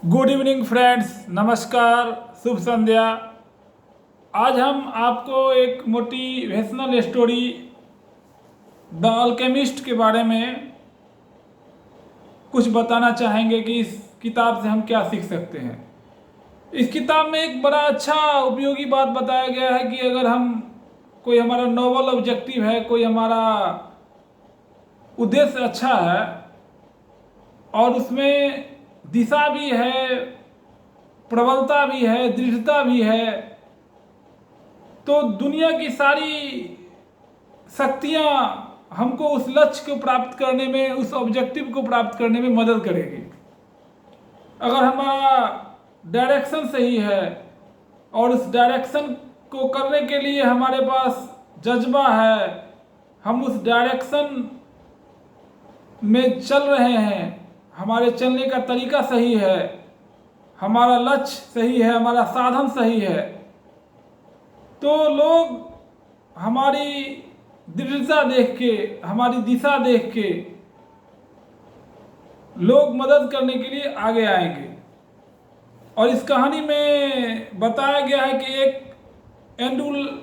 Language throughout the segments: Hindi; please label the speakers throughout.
Speaker 1: गुड इवनिंग फ्रेंड्स, नमस्कार, शुभ संध्या। आज हम आपको एक मोटिवेशनल स्टोरी द अल्केमिस्ट के बारे में कुछ बताना चाहेंगे कि इस किताब से हम क्या सीख सकते हैं। इस किताब में एक बड़ा अच्छा उपयोगी बात बताया गया है कि अगर हम कोई हमारा नोबल ऑब्जेक्टिव है, कोई हमारा उद्देश्य अच्छा है और उसमें दिशा भी है, प्रबलता भी है, दृढ़ता भी है, तो दुनिया की सारी शक्तियां हमको उस लक्ष्य को प्राप्त करने में, उस ऑब्जेक्टिव को प्राप्त करने में मदद करेगी। अगर हमारा डायरेक्शन सही है और उस डायरेक्शन को करने के लिए हमारे पास जज्बा है, हम उस डायरेक्शन में चल रहे हैं, हमारे चलने का तरीका सही है, हमारा लक्ष्य सही है, हमारा साधन सही है, तो लोग हमारी दृढ़ता देख के, हमारी दिशा देख के लोग मदद करने के लिए आगे आएंगे। और इस कहानी में बताया गया है कि एक एंडलुसियाई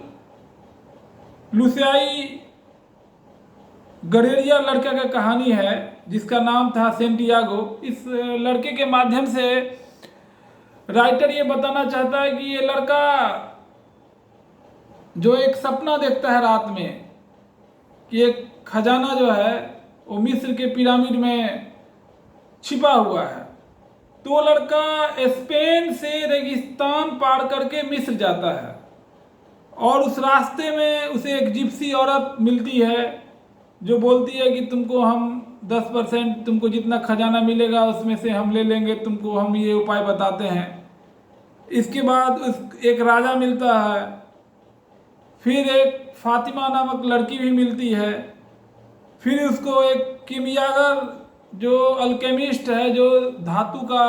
Speaker 1: गडेरिया लड़का का कहानी है जिसका नाम था सेंटियागो। इस लड़के के माध्यम से राइटर ये बताना चाहता है कि ये लड़का जो एक सपना देखता है रात में कि एक खजाना जो है वो मिस्र के पिरामिड में छिपा हुआ है, तो वो लड़का स्पेन से रेगिस्तान पार करके मिस्र जाता है और उस रास्ते में उसे एक जिप्सी औरत मिलती है जो बोलती है कि तुमको हम 10% तुमको जितना खजाना मिलेगा उसमें से हम ले लेंगे, तुमको हम ये उपाय बताते हैं। इसके बाद उस एक राजा मिलता है, फिर एक फातिमा नामक लड़की भी मिलती है, फिर उसको एक कीमियागर जो अल्केमिस्ट है, जो धातु का,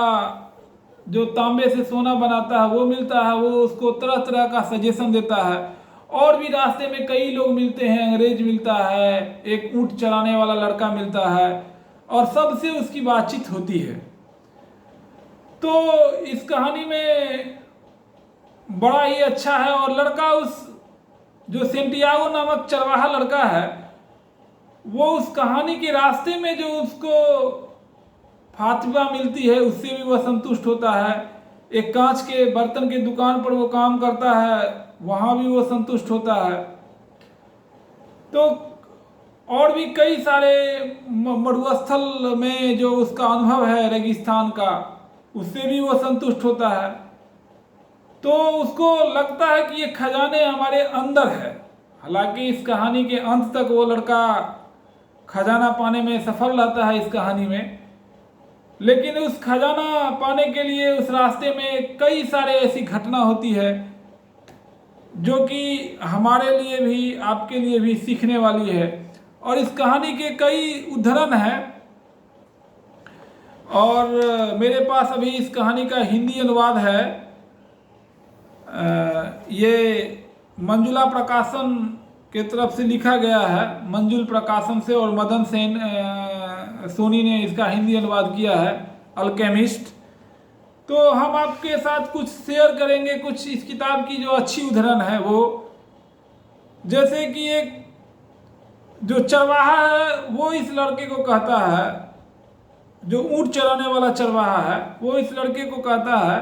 Speaker 1: जो तांबे से सोना बनाता है, वो मिलता है। वो उसको तरह तरह का सजेशन देता है। और भी रास्ते में कई लोग मिलते हैं, अंग्रेज मिलता है, एक ऊंट चलाने वाला लड़का मिलता है और सबसे उसकी बातचीत होती है। तो इस कहानी में बड़ा ही अच्छा है। और लड़का, उस जो सेंटियागो नामक चरवाहा लड़का है, वो उस कहानी के रास्ते में जो उसको फातिमा मिलती है उससे भी वह संतुष्ट होता है। एक कांच के बर्तन के दुकान पर वो काम करता है, वहाँ भी वो संतुष्ट होता है। तो और भी कई सारे मरुस्थल में जो उसका अनुभव है रेगिस्तान का, उससे भी वो संतुष्ट होता है। तो उसको लगता है कि ये खजाने हमारे अंदर है। हालांकि इस कहानी के अंत तक वो लड़का खजाना पाने में सफल रहता है इस कहानी में, लेकिन उस खजाना पाने के लिए उस रास्ते में कई सारे ऐसी घटना होती है जो कि हमारे लिए भी, आपके लिए भी सीखने वाली है। और इस कहानी के कई उदाहरण हैं और मेरे पास अभी इस कहानी का हिंदी अनुवाद है। ये मंजुला प्रकाशन के तरफ से लिखा गया है, मंजुल प्रकाशन से, और मदन सेन सोनी ने इसका हिंदी अनुवाद किया है, अल्केमिस्ट। तो हम आपके साथ कुछ शेयर करेंगे, कुछ इस किताब की जो अच्छी उदाहरण है वो, जैसे कि एक जो चरवाहा है वो इस लड़के को कहता है, जो ऊंट चराने वाला चरवाहा है वो इस लड़के को कहता है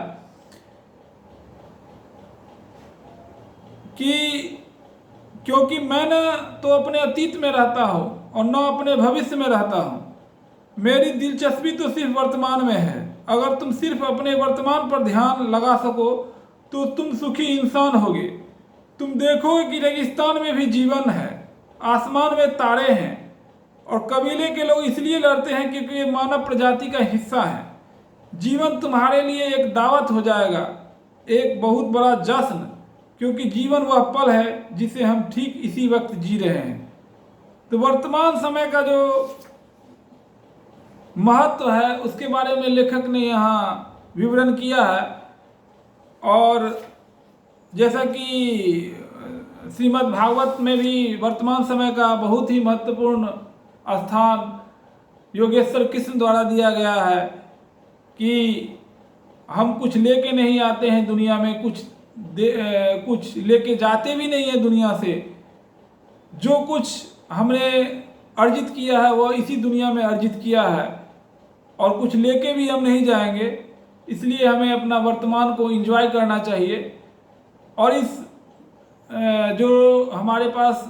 Speaker 1: कि क्योंकि मैं न तो अपने अतीत में रहता हूँ और न अपने भविष्य में रहता हूँ, मेरी दिलचस्पी तो सिर्फ वर्तमान में है। अगर तुम सिर्फ अपने वर्तमान पर ध्यान लगा सको तो तुम सुखी इंसान होगे। तुम देखोगे कि रेगिस्तान में भी जीवन है, आसमान में तारे हैं और कबीले के लोग इसलिए लड़ते हैं क्योंकि ये मानव प्रजाति का हिस्सा है। जीवन तुम्हारे लिए एक दावत हो जाएगा, एक बहुत बड़ा जश्न, क्योंकि जीवन वह पल है जिसे हम ठीक इसी वक्त जी रहे हैं। तो वर्तमान समय का जो महत्व है उसके बारे में लेखक ने यहाँ विवरण किया है। और जैसा कि श्रीमद् भागवत में भी वर्तमान समय का बहुत ही महत्वपूर्ण स्थान योगेश्वर कृष्ण द्वारा दिया गया है कि हम कुछ लेके नहीं आते हैं दुनिया में, कुछ लेके जाते भी नहीं है दुनिया से। जो कुछ हमने अर्जित किया है वह इसी दुनिया में अर्जित किया है, और कुछ लेके भी हम नहीं जाएंगे। इसलिए हमें अपना वर्तमान को एंजॉय करना चाहिए। और इस जो हमारे पास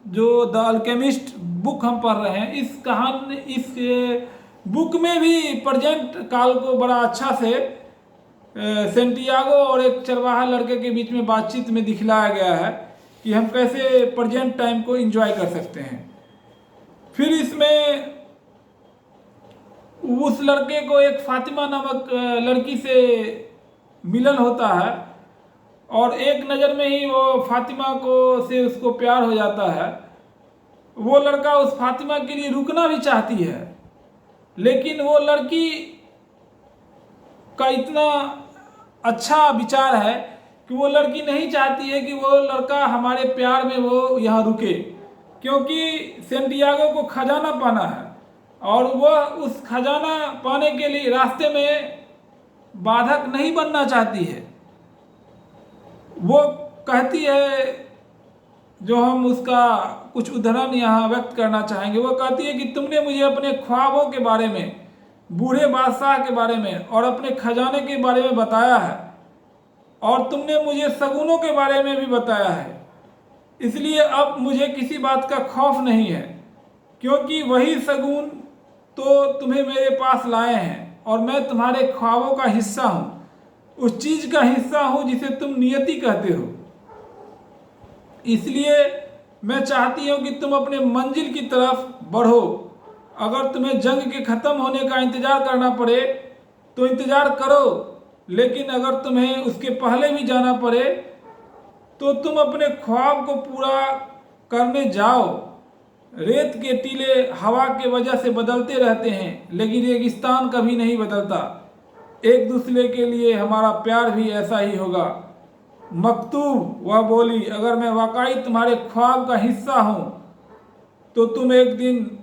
Speaker 1: जो द अल्केमिस्ट बुक हम पढ़ रहे हैं, इस बुक में भी प्रेजेंट काल को बड़ा अच्छा से सेंटियागो और एक चरवाहा लड़के के बीच में बातचीत में दिखलाया गया है कि हम कैसे प्रेजेंट टाइम को एंजॉय कर सकते हैं। फिर इसमें उस लड़के को एक फातिमा नामक लड़की से मिलन होता है, और एक नज़र में ही वो फातिमा से उसको प्यार हो जाता है। वो लड़का उस फातिमा के लिए रुकना भी चाहती है, लेकिन वो लड़की का इतना अच्छा विचार है कि वो लड़की नहीं चाहती है कि वो लड़का हमारे प्यार में वो यहाँ रुके, क्योंकि सेंटियागो को खजाना पाना है, और वह उस खजाना पाने के लिए रास्ते में बाधक नहीं बनना चाहती है। वो कहती है, जो हम उसका कुछ उदाहरण यहाँ व्यक्त करना चाहेंगे, वो कहती है कि तुमने मुझे अपने ख्वाबों के बारे में, बूढ़े बादशाह के बारे में और अपने खजाने के बारे में बताया है, और तुमने मुझे शगुनों के बारे में भी बताया है। इसलिए अब मुझे किसी बात का खौफ नहीं है, क्योंकि वही शगुन तो तुम्हें मेरे पास लाए हैं, और मैं तुम्हारे ख्वाबों का हिस्सा हूँ, उस चीज़ का हिस्सा हूँ जिसे तुम नियति कहते हो। इसलिए मैं चाहती हूँ कि तुम अपने मंजिल की तरफ बढ़ो। अगर तुम्हें जंग के ख़त्म होने का इंतज़ार करना पड़े तो इंतज़ार करो, लेकिन अगर तुम्हें उसके पहले भी जाना पड़े तो तुम अपने ख्वाब को पूरा करने जाओ। रेत के टीले हवा के वजह से बदलते रहते हैं, लेकिन रेगिस्तान कभी नहीं बदलता। एक दूसरे के लिए हमारा प्यार भी ऐसा ही होगा। मकतूब, वह बोली, अगर मैं वाकई तुम्हारे ख्वाब का हिस्सा हूँ तो तुम एक दिन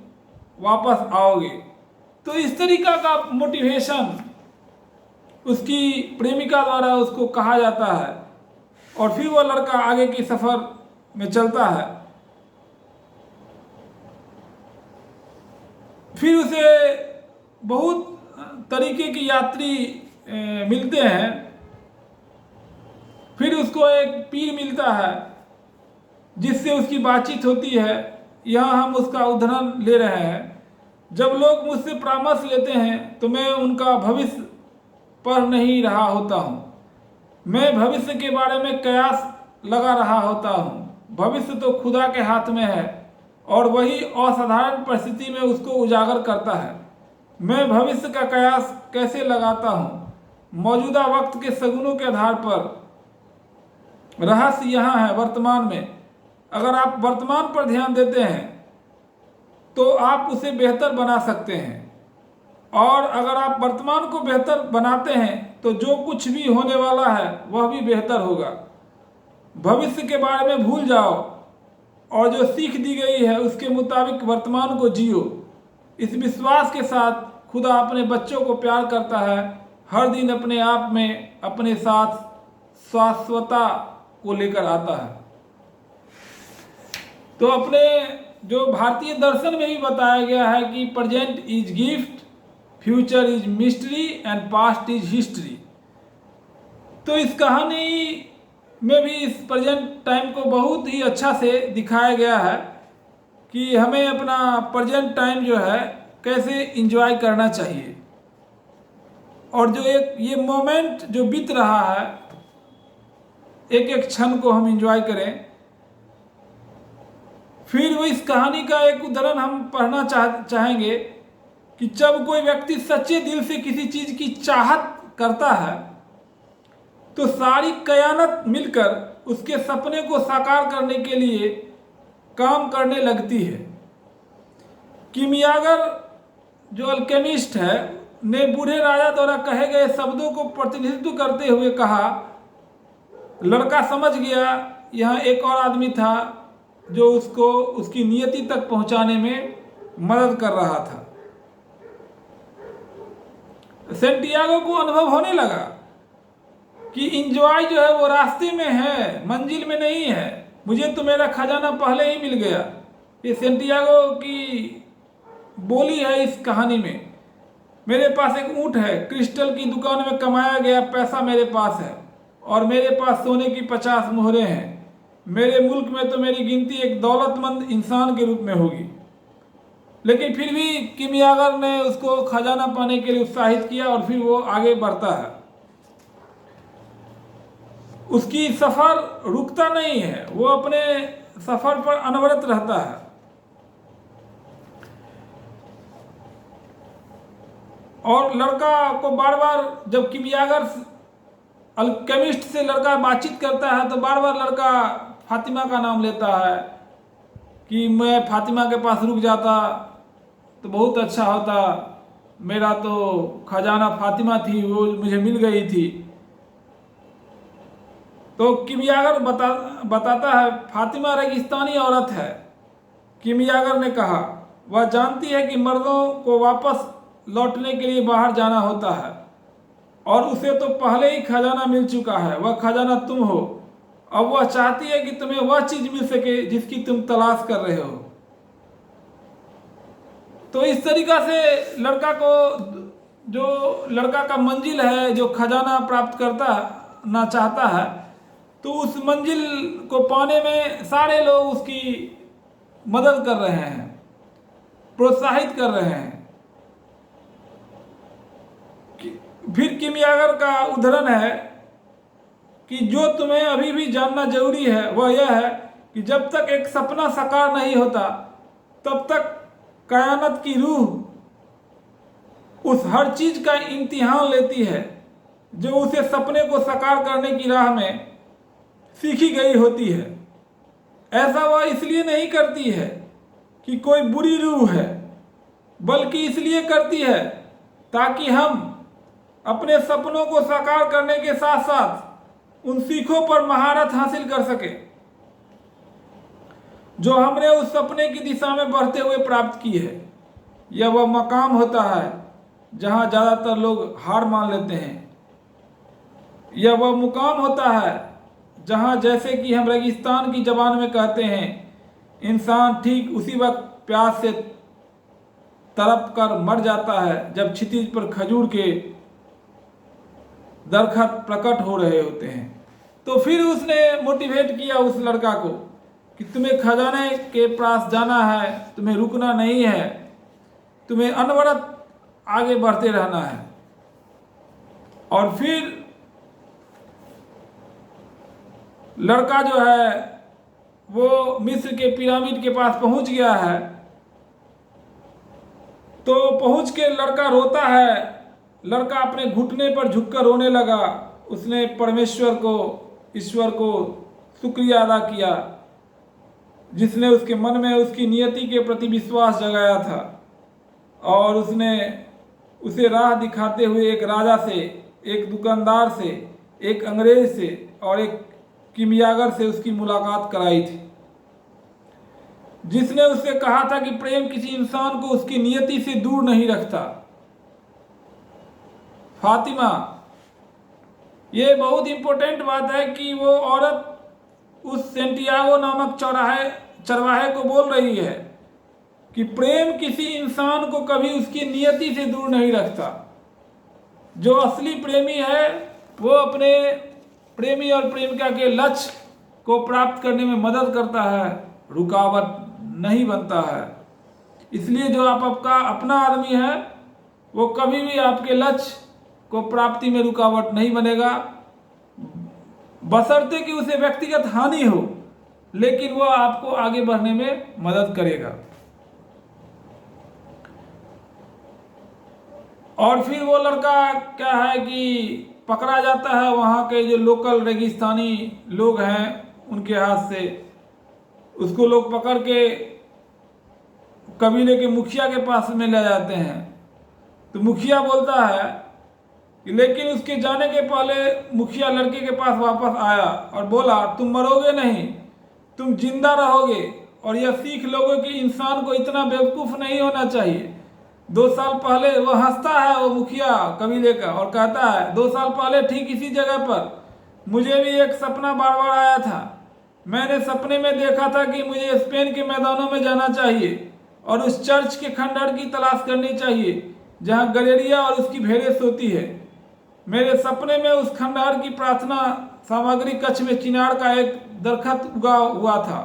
Speaker 1: वापस आओगे। तो इस तरीका का मोटिवेशन उसकी प्रेमिका द्वारा उसको कहा जाता है, और फिर वह लड़का आगे की सफ़र में चलता है। फिर उसे बहुत तरीके की यात्री मिलते हैं। फिर उसको एक पीर मिलता है जिससे उसकी बातचीत होती है। यहाँ हम उसका उदाहरण ले रहे हैं। जब लोग मुझसे परामर्श लेते हैं तो मैं उनका भविष्य पढ़ नहीं रहा होता हूँ, मैं भविष्य के बारे में कयास लगा रहा होता हूँ। भविष्य तो खुदा के हाथ में है, और वही असाधारण परिस्थिति में उसको उजागर करता है। मैं भविष्य का कयास कैसे लगाता हूँ? मौजूदा वक्त के शगुनों के आधार पर। रहस्य यहाँ है वर्तमान में। अगर आप वर्तमान पर ध्यान देते हैं तो आप उसे बेहतर बना सकते हैं, और अगर आप वर्तमान को बेहतर बनाते हैं तो जो कुछ भी होने वाला है वह भी बेहतर होगा। भविष्य के बारे में भूल जाओ, और जो सीख दी गई है उसके मुताबिक वर्तमान को जियो। इस विश्वास के साथ खुदा अपने बच्चों को प्यार करता है, हर दिन अपने आप में अपने साथ शाश्वतता को लेकर आता है। तो अपने जो भारतीय दर्शन में भी बताया गया है कि present is gift, future is mystery and past is history. तो इस कहानी में भी इस प्रेजेंट टाइम को बहुत ही अच्छा से दिखाया गया है कि हमें अपना प्रेजेंट टाइम जो है कैसे एंजॉय करना चाहिए, और जो एक ये मोमेंट जो बीत रहा है, एक एक क्षण को हम एंजॉय करें। फिर वो इस कहानी का एक उदाहरण हम पढ़ना चाहेंगे कि जब कोई व्यक्ति सच्चे दिल से किसी चीज़ की चाहत करता है तो सारी कायनात मिलकर उसके सपने को साकार करने के लिए काम करने लगती है। किमियागर जो अल्केमिस्ट है ने बूढ़े राजा द्वारा कहे गए शब्दों को प्रतिनिधित्व करते हुए कहा, लड़का समझ गया यहाँ एक और आदमी था जो उसको उसकी नियति तक पहुंचाने में मदद कर रहा था। सेंटियागो को अनुभव होने लगा कि इंजॉय जो है वो रास्ते में है, मंजिल में नहीं है। मुझे तो मेरा खजाना पहले ही मिल गया। ये सेंटियागो की बोली है इस कहानी में। मेरे पास एक ऊँट है, क्रिस्टल की दुकान में कमाया गया पैसा मेरे पास है, और मेरे पास सोने की 50 मोहरें हैं। मेरे मुल्क में तो मेरी गिनती एक दौलतमंद इंसान के रूप में होगी। लेकिन फिर भी किमियागर ने उसको खजाना पाने के लिए उत्साहित किया और फिर वो आगे बढ़ता है। उसकी सफ़र रुकता नहीं है, वो अपने सफ़र पर अनवरत रहता है। और लड़का को बार बार, जब किमियागर अल्केमिस्ट से लड़का बातचीत करता है तो बार बार लड़का फातिमा का नाम लेता है कि मैं फातिमा के पास रुक जाता तो बहुत अच्छा होता, मेरा तो खजाना फातिमा थी, वो मुझे मिल गई थी। तो किमियागर बताता है फातिमा रेगिस्तानी औरत है। किमियागर ने कहा वह जानती है कि मर्दों को वापस लौटने के लिए बाहर जाना होता है, और उसे तो पहले ही खजाना मिल चुका है। वह खजाना तुम हो। अब वह चाहती है कि तुम्हें वह चीज मिल सके जिसकी तुम तलाश कर रहे हो। तो इस तरीका से लड़का को, जो लड़का का मंजिल है, जो खजाना प्राप्त करना चाहता है, तो उस मंजिल को पाने में सारे लोग उसकी मदद कर रहे हैं, प्रोत्साहित कर रहे हैं। फिर किमियागर का उदाहरण है कि जो तुम्हें अभी भी जानना जरूरी है वह यह है कि जब तक एक सपना साकार नहीं होता तब तक कायनात की रूह उस हर चीज का इम्तिहान लेती है जो उसे सपने को साकार करने की राह में सीखी गई होती है। ऐसा वह इसलिए नहीं करती है कि कोई बुरी रूह है, बल्कि इसलिए करती है ताकि हम अपने सपनों को साकार करने के साथ साथ उन सीखों पर महारत हासिल कर सके जो हमने उस सपने की दिशा में बढ़ते हुए प्राप्त की है। यह वह मकाम होता है जहां ज्यादातर लोग हार मान लेते हैं। यह वह मुकाम होता है जहां, जैसे कि हम रेगिस्तान की जबान में कहते हैं, इंसान ठीक उसी वक्त प्यास से तड़प कर मर जाता है जब क्षितिज पर खजूर के दरखत प्रकट हो रहे होते हैं। तो फिर उसने मोटिवेट किया उस लड़का को कि तुम्हें खजाने के पास जाना है, तुम्हें रुकना नहीं है, तुम्हें अनवरत आगे बढ़ते रहना है। और फिर लड़का जो है वो मिस्र के पिरामिड के पास पहुंच गया है। तो पहुंच के लड़का रोता है। लड़का अपने घुटने पर झुककर रोने लगा। उसने परमेश्वर को, ईश्वर को शुक्रिया अदा किया जिसने उसके मन में उसकी नियति के प्रति विश्वास जगाया था, और उसने उसे राह दिखाते हुए एक राजा से, एक दुकानदार से, एक अंग्रेज से और एक किमियागर से उसकी मुलाकात कराई थी, जिसने उससे कहा था कि प्रेम किसी इंसान को उसकी नियति से दूर नहीं रखता। फातिमा, ये बहुत इंपॉर्टेंट बात है कि वो औरत उस सेंटियागो नामक चरवाहे को बोल रही है कि प्रेम किसी इंसान को कभी उसकी नियति से दूर नहीं रखता। जो असली प्रेमी है वो अपने प्रेमी और प्रेमिका के लक्ष्य को प्राप्त करने में मदद करता है, रुकावट नहीं बनता है। इसलिए जो आपका अपना आदमी है वो कभी भी आपके लक्ष्य को प्राप्ति में रुकावट नहीं बनेगा, बशर्ते कि उसे व्यक्तिगत हानि हो, लेकिन वह आपको आगे बढ़ने में मदद करेगा। और फिर वो लड़का क्या है कि पकड़ा जाता है वहाँ के जो लोकल रेगिस्तानी लोग हैं उनके हाथ से। उसको लोग पकड़ के कबीले के मुखिया के पास में ले जाते हैं। तो मुखिया बोलता है कि लेकिन उसके जाने के पहले मुखिया लड़के के पास वापस आया और बोला, तुम मरोगे नहीं, तुम जिंदा रहोगे। और यह सीख लोगों कि इंसान को इतना बेवकूफ़ नहीं होना चाहिए। 2 साल पहले वो हंसता है, वो मुखिया कबीले का, और कहता है 2 साल पहले ठीक इसी जगह पर मुझे भी एक सपना बार बार आया था। मैंने सपने में देखा था कि मुझे स्पेन के मैदानों में जाना चाहिए और उस चर्च के खंडहर की तलाश करनी चाहिए जहां गलेरिया और उसकी भेड़ें सोती है। मेरे सपने में उस खंडहर की प्रार्थना सामग्री कक्ष में चिनार का एक दरखत उगा हुआ था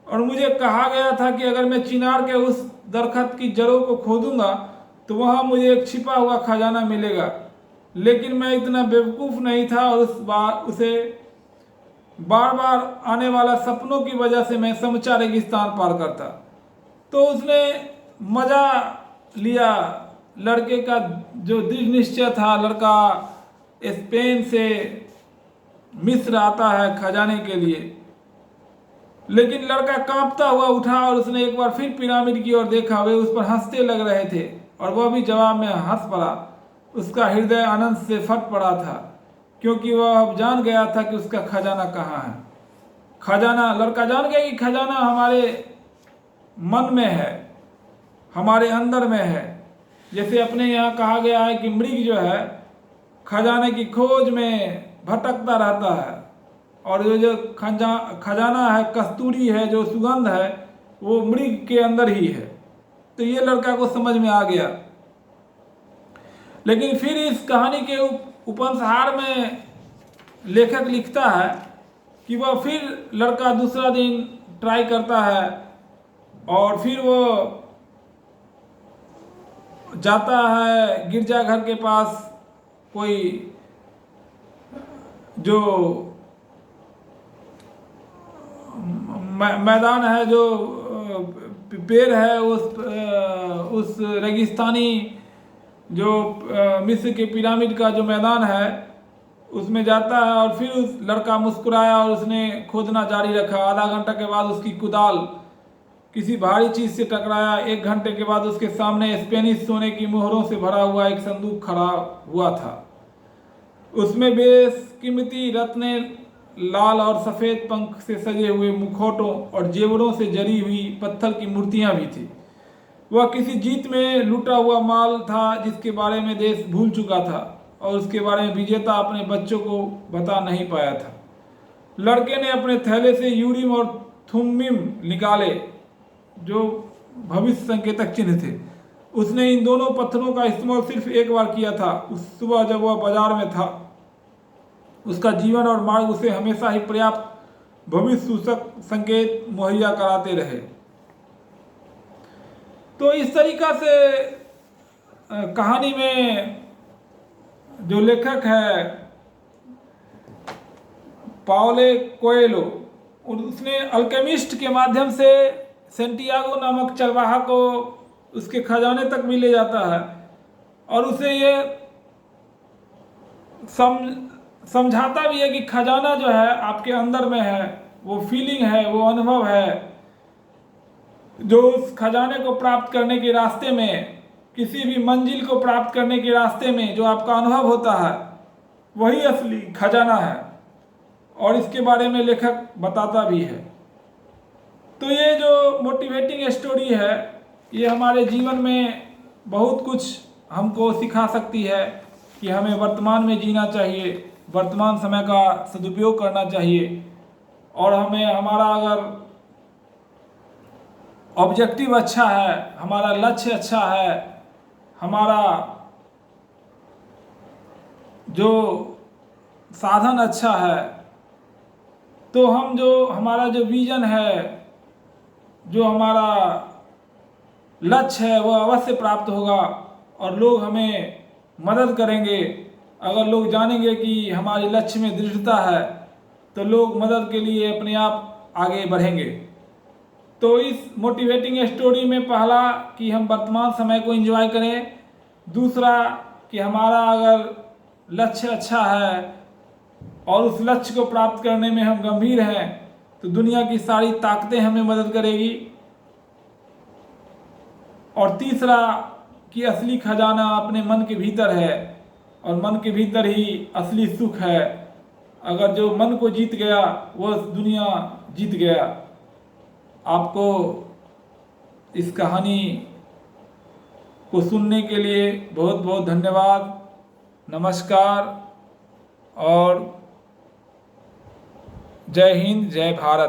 Speaker 1: और मुझे कहा गया था कि अगर मैं चिनार के उस दरखत की जड़ों को खोदूंगा तो वहां मुझे एक छिपा हुआ खजाना मिलेगा। लेकिन मैं इतना बेवकूफ़ नहीं था और उसे बार बार आने वाला सपनों की वजह से मैं समूचा रेगिस्तान पार करता। तो उसने मजा लिया। लड़के का जो दृढ़ निश्चय था, लड़का स्पेन से मिस्र आता है खजाने के लिए। लेकिन लड़का कांपता हुआ उठा और उसने एक बार फिर पिरामिड की ओर देखा। वे उस पर हंसते लग रहे थे और वह भी जवाब में हंस पड़ा। उसका हृदय आनंद से फट पड़ा था क्योंकि वह अब जान गया था कि उसका खजाना कहाँ है। खजाना, लड़का जान गया कि खजाना हमारे मन में है, हमारे अंदर में है। जैसे अपने यहाँ कहा गया है कि मृग जो है खजाने की खोज में भटकता रहता है और जो खजाना है, कस्तूरी है, जो सुगंध है, वो मृग के अंदर ही है। तो ये लड़का को समझ में आ गया। लेकिन फिर इस कहानी के उपसंहार में लेखक लिखता है कि वह फिर लड़का दूसरा दिन ट्राई करता है और फिर वो जाता है गिरजाघर के पास। कोई जो मैदान है, जो पेड़ है, उस रेगिस्तानी जो मिस्र के पिरामिड का जो मैदान है उसमें जाता है और फिर उस लड़का मुस्कुराया और उसने खोदना जारी रखा। आधा घंटा के बाद उसकी कुदाल किसी भारी चीज से टकराया। 1 घंटे के बाद उसके सामने स्पेनिश सोने की मोहरों से भरा हुआ एक संदूक खड़ा हुआ था। उसमें बेशकीमती रत्ने, लाल और सफ़ेद पंख से सजे हुए मुखौटों और जेवरों से जरी हुई पत्थर की मूर्तियां भी थी। वह किसी जीत में लूटा हुआ माल था जिसके बारे में देश भूल चुका था और उसके बारे में विजेता अपने बच्चों को बता नहीं पाया था। लड़के ने अपने थैले से यूरिम और थुम्मिम निकाले जो भविष्य संकेतक चिन्ह थे। उसने इन दोनों पत्थरों का इस्तेमाल सिर्फ एक बार किया था, उस सुबह जब वह बाजार में था। उसका जीवन और मार्ग उसे हमेशा ही पर्याप्त भविष्य सूचक संकेत मुहैया कराते रहे। तो इस तरीका से कहानी में जो लेखक है पाओलो कोएल्हो, उसने अल्केमिस्ट के माध्यम से सेंटियागो नामक चरवाहा को उसके खजाने तक भी ले जाता है और उसे ये समझाता भी है कि खजाना जो है आपके अंदर में है। वो फीलिंग है, वो अनुभव है जो उस खजाने को प्राप्त करने के रास्ते में, किसी भी मंजिल को प्राप्त करने के रास्ते में जो आपका अनुभव होता है वही असली खजाना है। और इसके बारे में लेखक बताता भी है। तो ये जो मोटिवेटिंग स्टोरी है ये हमारे जीवन में बहुत कुछ हमको सिखा सकती है कि हमें वर्तमान में जीना चाहिए, वर्तमान समय का सदुपयोग करना चाहिए और हमें हमारा अगर ऑब्जेक्टिव अच्छा है, हमारा लक्ष्य अच्छा है, हमारा जो साधन अच्छा है, तो हम जो हमारा जो विजन है, जो हमारा लक्ष्य है वह अवश्य प्राप्त होगा और लोग हमें मदद करेंगे। अगर लोग जानेंगे कि हमारे लक्ष्य में दृढ़ता है तो लोग मदद के लिए अपने आप आगे बढ़ेंगे। तो इस मोटिवेटिंग स्टोरी में पहला कि हम वर्तमान समय को एंजॉय करें, दूसरा कि हमारा अगर लक्ष्य अच्छा है और उस लक्ष्य को प्राप्त करने में हम गंभीर हैं तो दुनिया की सारी ताकतें हमें मदद करेगी, और तीसरा कि असली खजाना अपने मन के भीतर है और मन के भीतर ही असली सुख है। अगर जो मन को जीत गया वो दुनिया जीत गया। आपको इस कहानी को सुनने के लिए बहुत बहुत धन्यवाद। नमस्कार और जय हिंद, जय भारत।